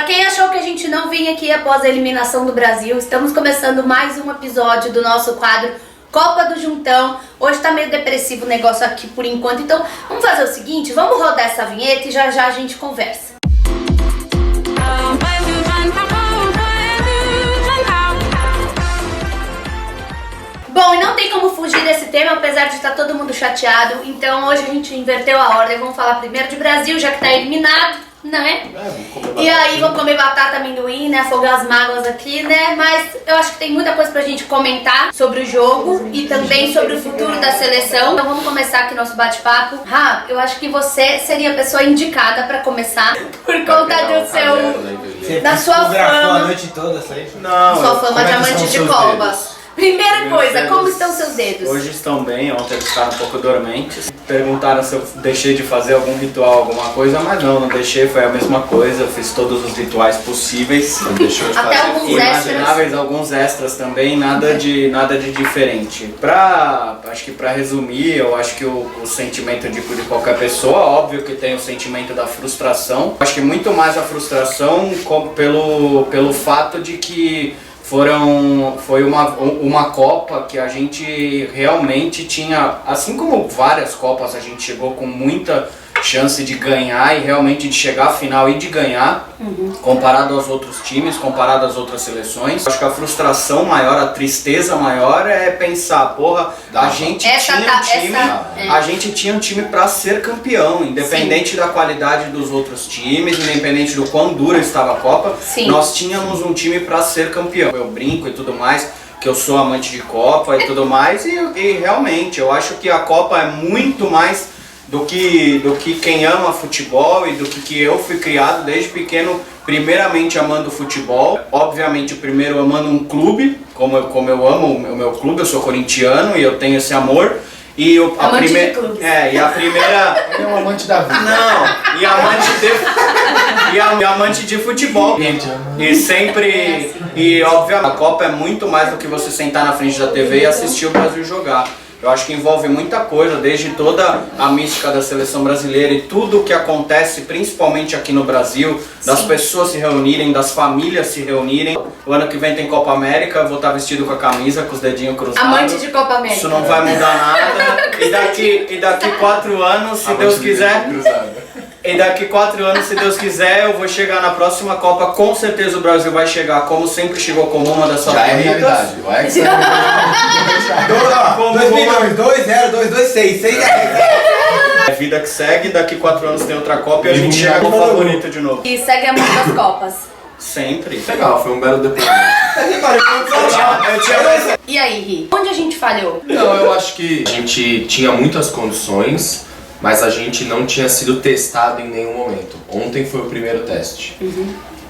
quem achou que a gente não vinha aqui após a eliminação do Brasil, estamos começando mais um episódio do nosso quadro Copa do Juntão. Hoje tá meio depressivo o negócio aqui por enquanto, então vamos fazer o seguinte, vamos rodar essa vinheta e já já a gente conversa. Bom, e não tem como fugir desse tema, apesar de estar todo mundo chateado, então hoje a gente inverteu a ordem, vamos falar primeiro de Brasil, já que tá eliminado, né? E aí vamos comer batata, amendoim, né? Afogar as mágoas aqui, né? Mas eu acho que tem muita coisa pra gente comentar sobre o jogo e também sobre o futuro da seleção. Então vamos começar aqui nosso bate-papo. Eu acho que você seria a pessoa indicada pra começar por conta do seu... da sua fama. A noite toda, Não, sua fama de amante de cobas. Primeira coisa, como estão seus dedos? Hoje estão bem, ontem eles ficaram um pouco dormentes. Perguntaram se eu deixei de fazer algum ritual, alguma coisa, mas não deixei, foi a mesma coisa. Eu fiz todos os rituais possíveis. Não deixou de até fazer. alguns Imagináveis, extras. alguns extras também, nada de diferente. Acho que pra resumir, eu acho que o sentimento de qualquer pessoa, óbvio que tem o sentimento da frustração. Acho que muito mais a frustração pelo fato de que foi uma Copa que a gente realmente tinha, assim como várias Copas, a gente chegou com muita chance de ganhar e realmente de chegar à final e de ganhar, comparado aos outros times, comparado às outras seleções. Acho que a frustração maior, a tristeza maior é pensar, porra, a gente tinha um time pra ser campeão, independente da qualidade dos outros times, independente do quão dura estava a Copa, nós tínhamos um time pra ser campeão. Eu brinco e tudo mais, que eu sou amante de Copa e tudo mais, e realmente eu acho que a Copa é muito mais do que quem ama futebol e do que eu fui criado desde pequeno, primeiramente amando futebol, obviamente primeiro amando um clube, como eu amo o meu clube, eu sou corintiano e eu tenho esse amor. E a primeira Ele é um amante da vida. Não, e amante de futebol. E sempre, e obviamente a Copa é muito mais do que você sentar na frente da TV e assistir o Brasil jogar. Eu acho que envolve muita coisa, desde toda a mística da seleção brasileira e tudo o que acontece, principalmente aqui no Brasil, das pessoas se reunirem, das famílias se reunirem. O ano que vem tem Copa América, eu vou estar vestido com a camisa, com os dedinhos cruzados. Amante de Copa América. Isso não vai mudar nada. E daqui 4 anos, se Deus quiser... E daqui 4 anos, se Deus quiser, eu vou chegar na próxima Copa. Com certeza o Brasil vai chegar, como sempre chegou, como uma das suas já é realidade. Vai que 2 milhões, 2, 0, 2, 2, 6. 6 É vida que segue, daqui 4 anos tem outra Copa e a gente chega com o favorito de novo. E segue a mão das Copas. Sempre. Legal, foi um belo depoimento. E aí, Ri? Onde a gente falhou? Não, eu acho que a gente tinha muitas condições, mas a gente não tinha sido testado em nenhum momento. Ontem foi o primeiro teste.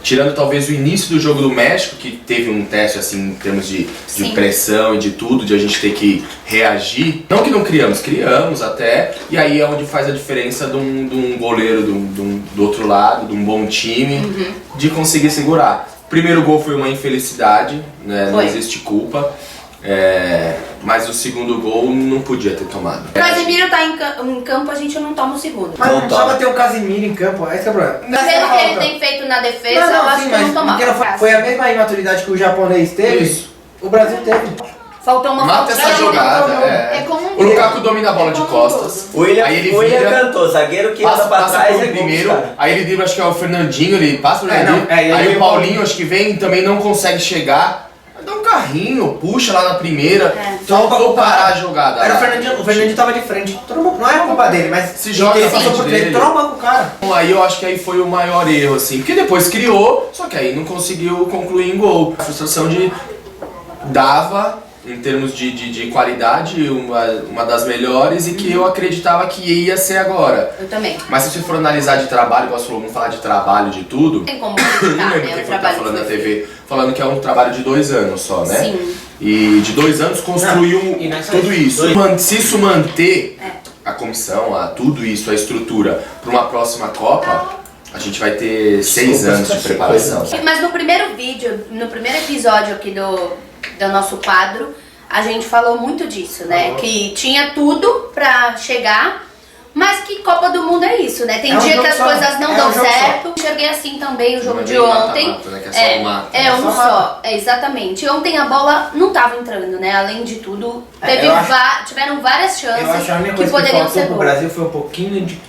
Tirando talvez o início do jogo do México, que teve um teste assim em termos de pressão e de tudo, de a gente ter que reagir. Não que não criamos até, e aí é onde faz a diferença de um goleiro do outro lado, de um bom time, de conseguir segurar. O primeiro gol foi uma infelicidade, né? Não existe culpa. Mas o segundo gol não podia ter tomado. O Casemiro tá em campo, a gente não toma o segundo. Mas não precisava ter o Casemiro em campo, esse é o problema. Pelo que ele tem feito na defesa, eu acho que não tomava. Foi a mesma imaturidade que o japonês teve, Isso. O Brasil teve. Faltou uma Mata essa jogada. O Lukaku domina a bola de costas. O William cantou, zagueiro que anda pra trás é primeiro, aí ele dribla, acho que é o Fernandinho, ele passa o aí o Paulinho, acho que vem também não consegue chegar. Dá um carrinho, puxa lá na primeira, ou parar a jogada. Era o Fernandinho tava de frente, não é culpa dele, mas se joga na frente dele, tromba com o cara. Então, aí eu acho que aí foi o maior erro, assim, porque depois criou, só que aí não conseguiu concluir em gol. A frustração dava, em termos de qualidade, uma das melhores e que eu acreditava que ia ser agora. Eu também. Mas se você for analisar de trabalho, igual você falou, vamos falar de trabalho, de tudo. Tem como Não lembro quem foi falando na TV, falando que é um trabalho de 2 anos só, né? Sim. E de 2 anos construiu tudo isso. Se isso manter a comissão, tudo isso, a estrutura, para uma próxima Copa, a gente vai ter 6 anos de preparação. Mas no primeiro vídeo, no primeiro episódio aqui do nosso quadro, a gente falou muito disso, né? Que tinha tudo pra chegar, Mas que Copa do Mundo é isso, né? Tem É um dia jogo que as só. coisas não É dão um jogo certo. Enxerguei assim também o jogo Não é de nem ontem. mata-mata, né? Que é só um mata. É um Só só. É, exatamente. Ontem a bola não tava entrando, né? Além de tudo, tiveram várias Eu acho que a chances única que coisa que poderiam faltou ser pro gols. Brasil foi um pouquinho de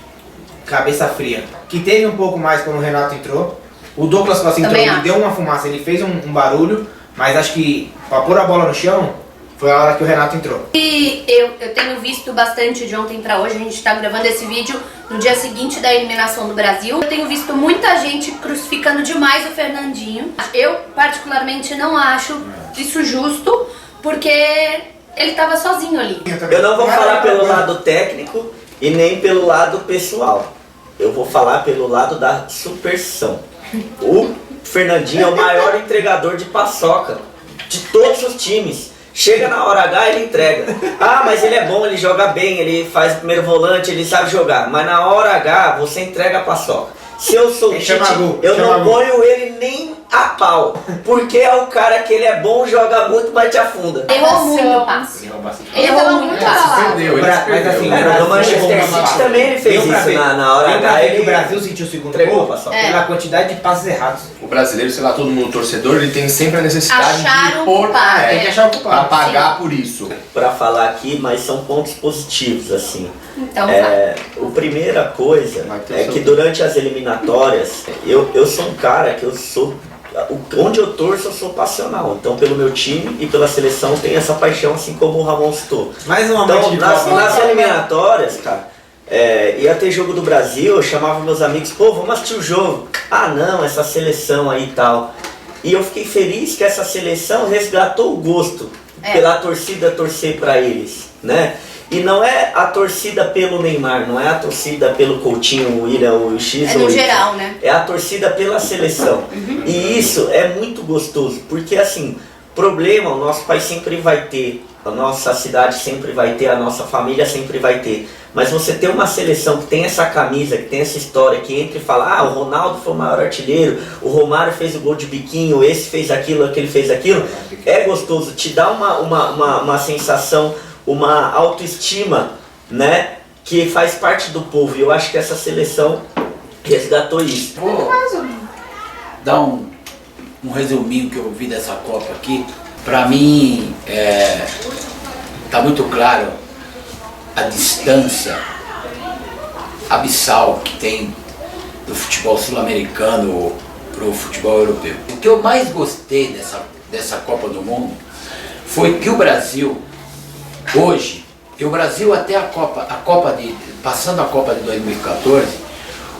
cabeça fria. Que teve um pouco mais quando o Renato entrou. O Douglas Costa entrou, Também ele acho. deu uma fumaça, ele fez um barulho, mas acho que pra pôr a bola no chão foi a hora que o Renato entrou. E eu tenho visto bastante de ontem pra hoje, a gente tá gravando esse vídeo no dia seguinte da eliminação do Brasil. Eu tenho visto muita gente crucificando demais o Fernandinho. Eu, particularmente, não acho isso justo, porque ele tava sozinho ali. Eu não vou falar pelo lado técnico e nem pelo lado pessoal. Eu vou falar pelo lado da superstição. O Fernandinho é o maior entregador de paçoca de todos os times. Chega na hora H, ele entrega. Ah, mas ele é bom, ele joga bem, ele faz o primeiro volante, ele sabe jogar. Mas na hora H, você entrega a paçoca. Se eu sou o Tite, eu não ponho ele nem a pau. Porque é o cara que ele é bom, joga muito, mas te afunda. Errou muito o passe. Ele errou muito a passe. Perdeu, ele Mas perdeu. assim, É, no Manchester City também ele fez isso na hora Deu pra H. ver que o Ele Brasil sentiu o segundo entregou gol a paçoca. pela quantidade de passes errados. O brasileiro, sei lá, todo mundo torcedor, ele tem sempre a necessidade Achar de um pôr culpado, Tem que achar o pra culpado. pagar por isso. Pra falar aqui, mas são pontos positivos, assim. Então, vai. A primeira coisa Vai ter é seu que tempo. durante as eliminatórias, eu sou um cara que eu sou. Onde eu torço, eu sou passional. Então, pelo meu time e pela seleção, tem essa paixão, assim como o Ramon citou. Mais uma Então, noite de nas Copa. eliminatórias, cara, ia ter jogo do Brasil, eu chamava meus amigos, pô, vamos assistir o jogo. Ah, não, essa seleção aí e tal. E eu fiquei feliz que essa seleção resgatou o gosto pela torcida torcer pra eles, né? E não é a torcida pelo Neymar, não é a torcida pelo Coutinho, o William, o X É ou no Y. geral, né? É a torcida pela seleção. E isso é muito gostoso, porque assim, problema o nosso país sempre vai ter, a nossa cidade sempre vai ter, a nossa família sempre vai ter. Mas você ter uma seleção que tem essa camisa, que tem essa história, que entra e fala, ah, o Ronaldo foi o maior artilheiro, o Romário fez o gol de biquinho, esse fez aquilo, aquele fez aquilo, é gostoso, te dá uma sensação, uma autoestima, né, que faz parte do povo. E eu acho que essa seleção resgatou isso. Vou dar um resuminho que eu vi dessa Copa aqui. Pra mim, tá muito claro a distância abissal que tem do futebol sul-americano pro futebol europeu. O que eu mais gostei dessa Copa do Mundo foi que o Brasil, hoje, que o Brasil até passando a Copa de 2014,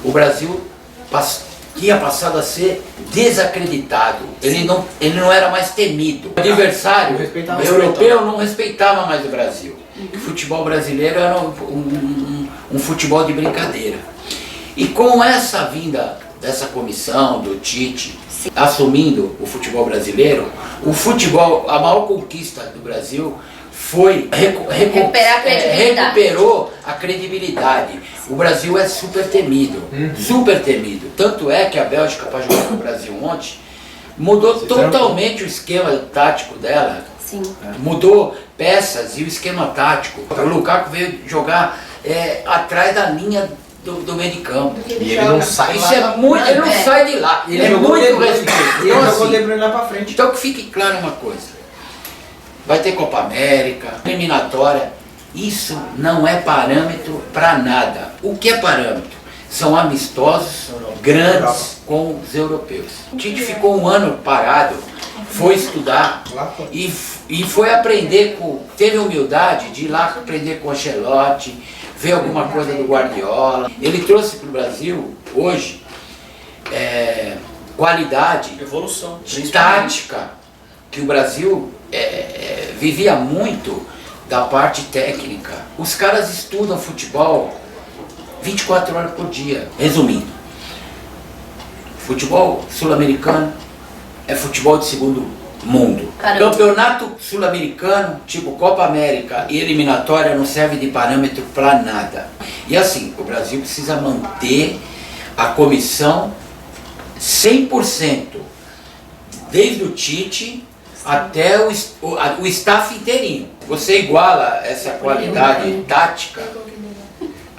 o Brasil tinha passado a ser desacreditado. Ele não era mais temido. O adversário europeu não respeitava mais o Brasil. O futebol brasileiro era um futebol de brincadeira. E com essa vinda dessa comissão, do Tite, assumindo o futebol brasileiro, a maior conquista do Brasil foi recuperou a credibilidade. O Brasil é super temido, super temido. Tanto é que a Bélgica, para jogar no Brasil ontem, mudou totalmente o esquema tático dela. Sim. Mudou peças e o esquema tático. O Lukaku veio jogar atrás da linha do meio de campo. E ele não sai Isso lá. é muito, ele não sai de lá. Ele é muito respeito. Ele Então, jogou o assim, De Bruyne lá pra frente. então que fique claro uma coisa, vai ter Copa América, eliminatória, isso não é parâmetro para nada. O que é parâmetro? São amistosos grandes com os europeus. O Tite ficou um ano parado, foi estudar e foi aprender teve humildade de ir lá aprender com o Ancelotti, ver alguma coisa do Guardiola. Ele trouxe para o Brasil, hoje, qualidade, Evolução. tática, que o Brasil vivia muito da parte técnica. Os caras estudam futebol 24 horas por dia. Resumindo, futebol sul-americano é futebol de segundo mundo. Caramba. Campeonato sul-americano, tipo Copa América e eliminatória, não serve de parâmetro para nada. E assim, o Brasil precisa manter a comissão 100%, desde o Tite até o staff inteirinho. Você iguala essa qualidade tática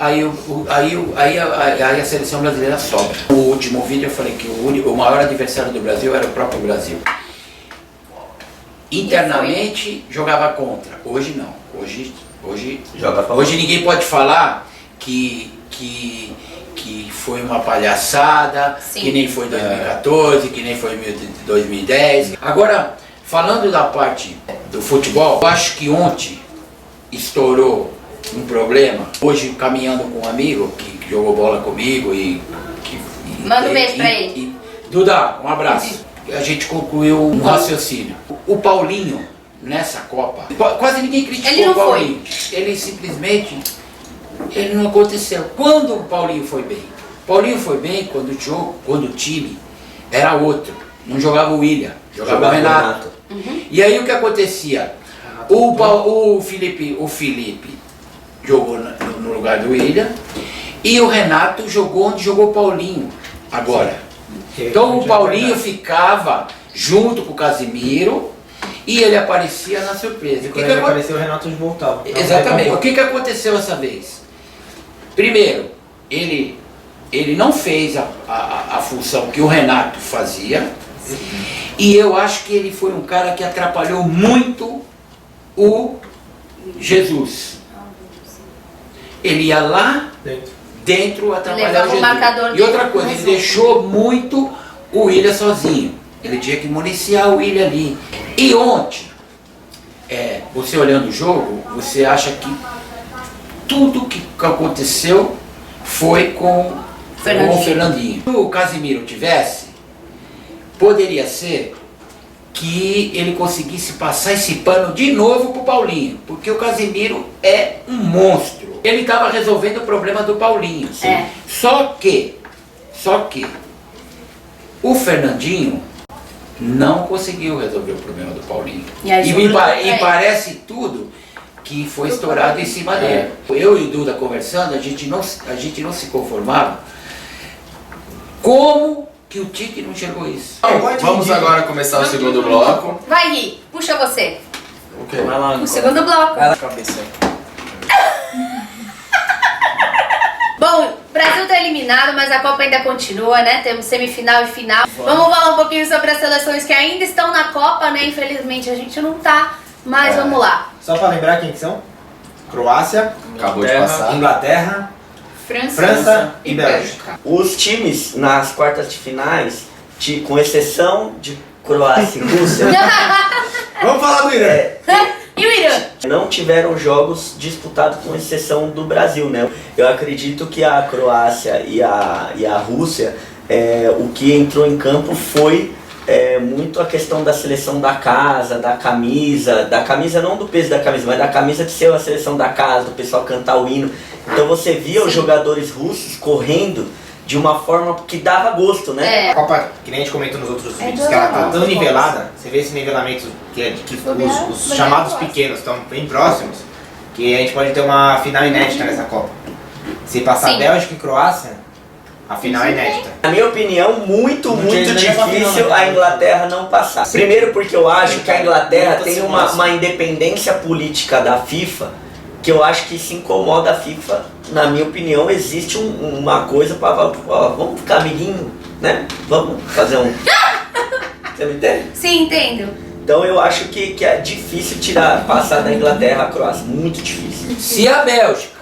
aí a seleção brasileira sobra. No último vídeo eu falei que o maior adversário do Brasil era o próprio Brasil. Internamente jogava contra, hoje não. Hoje ninguém pode falar que foi uma palhaçada, Sim. que nem foi 2014, que nem foi 2010. Agora, falando da parte do futebol, eu acho que ontem estourou um problema. Hoje, caminhando com um amigo que jogou bola comigo Manda um beijo pra ele. Duda, um abraço. A gente concluiu um raciocínio. O Paulinho, nessa Copa, quase ninguém criticou Ele não o Paulinho. Ele simplesmente, ele não aconteceu. Quando o Paulinho foi bem? Paulinho foi bem quando o time era outro. Não jogava o William, jogava o Renato. E aí o que acontecia? O Felipe jogou no lugar do William e o Renato jogou onde jogou o Paulinho agora. Então o Paulinho ficava junto com o Casimiro e ele aparecia na surpresa. Quando ele apareceu, o Renato voltava. Exatamente. O que aconteceu essa vez? Primeiro, ele não fez a função que o Renato fazia. E eu acho que ele foi um cara que atrapalhou muito o Jesus. Ele ia lá dentro atrapalhar Levava o o Jesus. marcador E outra dele, coisa, mas ele deixou muito o William sozinho. Ele tinha que municiar o William ali. E ontem, você olhando o jogo, você acha que tudo que aconteceu foi com o Fernandinho. Se o Casimiro tivesse, poderia ser que ele conseguisse passar esse pano de novo pro Paulinho, porque o Casimiro é um monstro. Ele estava resolvendo o problema do Paulinho. Só que o Fernandinho não conseguiu resolver o problema do Paulinho. E parece tudo que foi estourado em cima dele. Eu e o Duda conversando, a gente não se conformava. Como que o Tite não chegou isso? Vamos agora começar o segundo bloco. Vai, Gui, puxa você. O quê? Vai lá, O segundo bloco. Cabeça aí. Bom, o Brasil tá eliminado, mas a Copa ainda continua, né? Temos semifinal e final. Vamos falar um pouquinho sobre as seleções que ainda estão na Copa, né? Infelizmente a gente não tá, mas vamos lá. Só pra lembrar quem que são: Croácia, Acabou de passar. Inglaterra, França e Bélgica. Os times nas quartas de finais, com exceção de Croácia e Rússia, Vamos falar do Irã. E o Irã? não tiveram jogos disputados com exceção do Brasil, né? Eu acredito que a Croácia e a Rússia, o que entrou em campo foi muito a questão da seleção da casa, da camisa não do peso da camisa, mas da camisa de ser a seleção da casa, do pessoal cantar o hino. Então você via os jogadores russos correndo de uma forma que dava gosto, né? A Copa, que nem a gente comentou nos outros vídeos, que ela tá tão nivelada, você vê esse nivelamento que os chamados pequenos estão bem próximos, que a gente pode ter uma final inédita nessa Copa. Se passar Bélgica e Croácia, a final é inédita. Na minha opinião, muito difícil a Inglaterra não passar. Primeiro porque eu acho que a Inglaterra tem uma independência política da FIFA, que eu acho que se incomoda a FIFA. Na minha opinião, existe uma coisa para vamos ficar amiguinho, né? Vamos fazer um... Você me entende? Sim, entendo. Então eu acho que é difícil passar da Inglaterra a Croácia, muito difícil. Se a Bélgica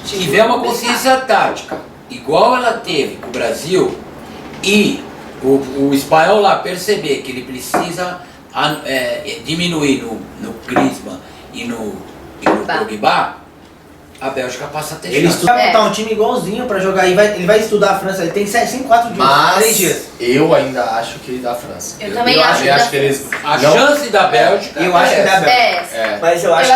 tiver uma consciência tática igual ela teve com o Brasil e o espanhol lá perceber que ele precisa diminuir no Griezmann e no Pogba, a Bélgica passa a ter Ele chance. vai montar um time igualzinho pra jogar, ele vai estudar a França, ele tem 4 dias, 3 dias. Mas eu ainda acho que ele dá a França. Eu também acho. Eu acho que eles... A chance da Bélgica Eu acho que dá Bélgica. Mas eu acho Você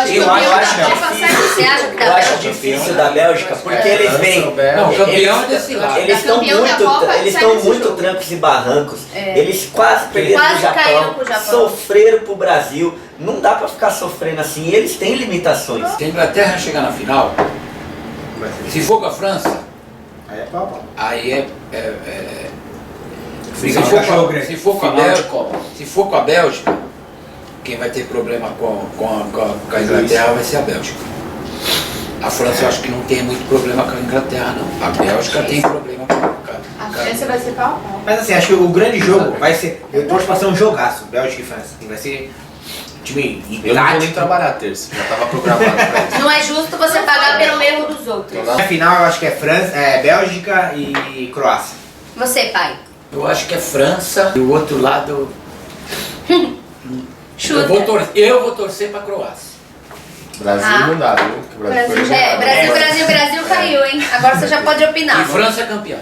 acha que eu dá acho Bélgica? difícil da Bélgica, porque eles vêm... Não, o campeão é desse lado. Eles estão Campeão da Copa, sai desse muito jogo. trancos e barrancos. Eles quase perderam Quase pro caíram Japão, pro Japão. sofreram pro Brasil. Não dá pra ficar sofrendo assim, eles têm limitações. Se a Inglaterra chegar na final, se for com a França, Aí é pau. aí Briga de cachorro grande. se for com a Bélgica, quem vai ter problema com a Inglaterra vai ser a Bélgica. A França eu acho que não tem muito problema com a Inglaterra, não. A Bélgica tem problema com A França vai ser pau a pau. Mas assim, acho que o grande jogo vai ser. Eu torço pra ser um jogaço, Bélgica e França. Vai ser time Eu não vou nem tático. trabalhar terça, já tava programado pra isso. Não é justo você pagar pelo erro dos outros. Na final eu acho que é França, Bélgica e Croácia. Você, pai. Eu acho que é França e o outro lado. Chuta. Eu vou torcer pra Croácia. Brasil Ah. não dá, viu? Porque o Brasil foi Brasil caiu, hein? Agora você já pode opinar. E França é campeã.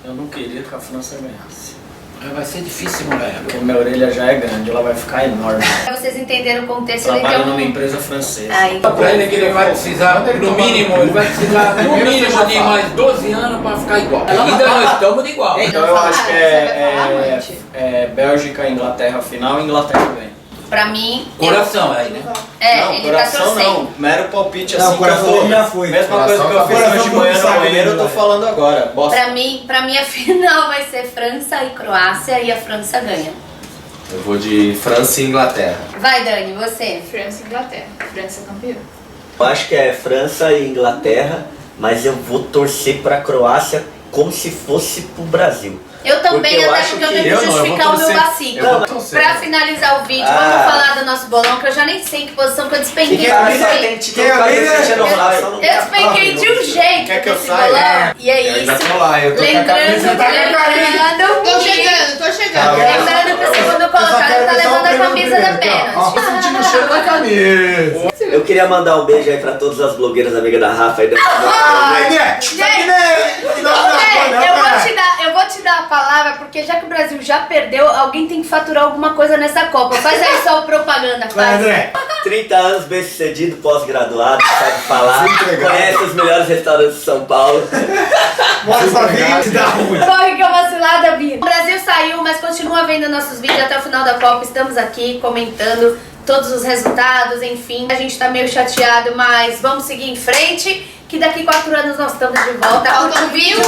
Eu não queria que a França ganhasse. Mas vai ser difícil não ganhar. Porque minha orelha já é grande, ela vai ficar enorme. Pra vocês entenderem o contexto, ele Trabalho deu numa um... empresa francesa. Aí. Pra ele que ele vai precisar, no mínimo, ele vai precisar no mínimo de mais 12 anos pra ficar igual. Ainda nós estamos de igual. Então eu acho que você vai falar, Monte? é Bélgica e Inglaterra final, e Inglaterra ganha. Pra mim... Coração aí, né? Não, ele tá coração torcendo. não. Mero palpite Não, assim o coração que eu vou. dele já foi. Mesma coisa que eu Coração fiz tá hoje de bom. manhã no Sabe banheiro, eu tô dele, falando agora. Bosta. Pra mim a final vai ser França e Croácia e a França ganha. Eu vou de França e Inglaterra. Vai, Dani, você. França e Inglaterra. França campeã. Eu acho que é França e Inglaterra, mas eu vou torcer pra Croácia como se fosse pro Brasil. Eu também, Porque eu até acho porque eu que tenho que eu não, eu vou justificar o meu torcer. vacilo. Eu vou torcer. Pra finalizar o vídeo, Ah. vamos falar do nosso bolão, que eu já nem sei que posição que eu despenquei. Quem Eu é despenquei- Quem é despenquei de um jeito Quer que eu nesse saia? bolão. E é Eu ainda isso. tô lá, eu tô com a camisa. Lembrando Tô que... chegando, tô chegando. Calma. Lembrando que o segundo colocado tá levando a camisa da pênalti. sentindo o cheiro da camisa. Eu queria mandar um beijo aí pra todas as blogueiras amigas da Rafa aí. Eu vou te dar a palavra, porque já que o Brasil já perdeu, alguém tem que faturar alguma coisa nessa Copa. Faz aí só propaganda, Vai, faz. André. 30 anos, bem sucedido, pós-graduado, sabe falar, Desempregado. conhece os melhores restaurantes de São Paulo. Mostra sua vida e dá ruim. Corre que é uma cilada, Bia. O Brasil saiu, mas continua vendo nossos vídeos até o final da Copa. Estamos aqui comentando todos os resultados, enfim. A gente tá meio chateado, mas vamos seguir em frente, que daqui 4 anos nós estamos de volta. Faltam Curte o vídeo,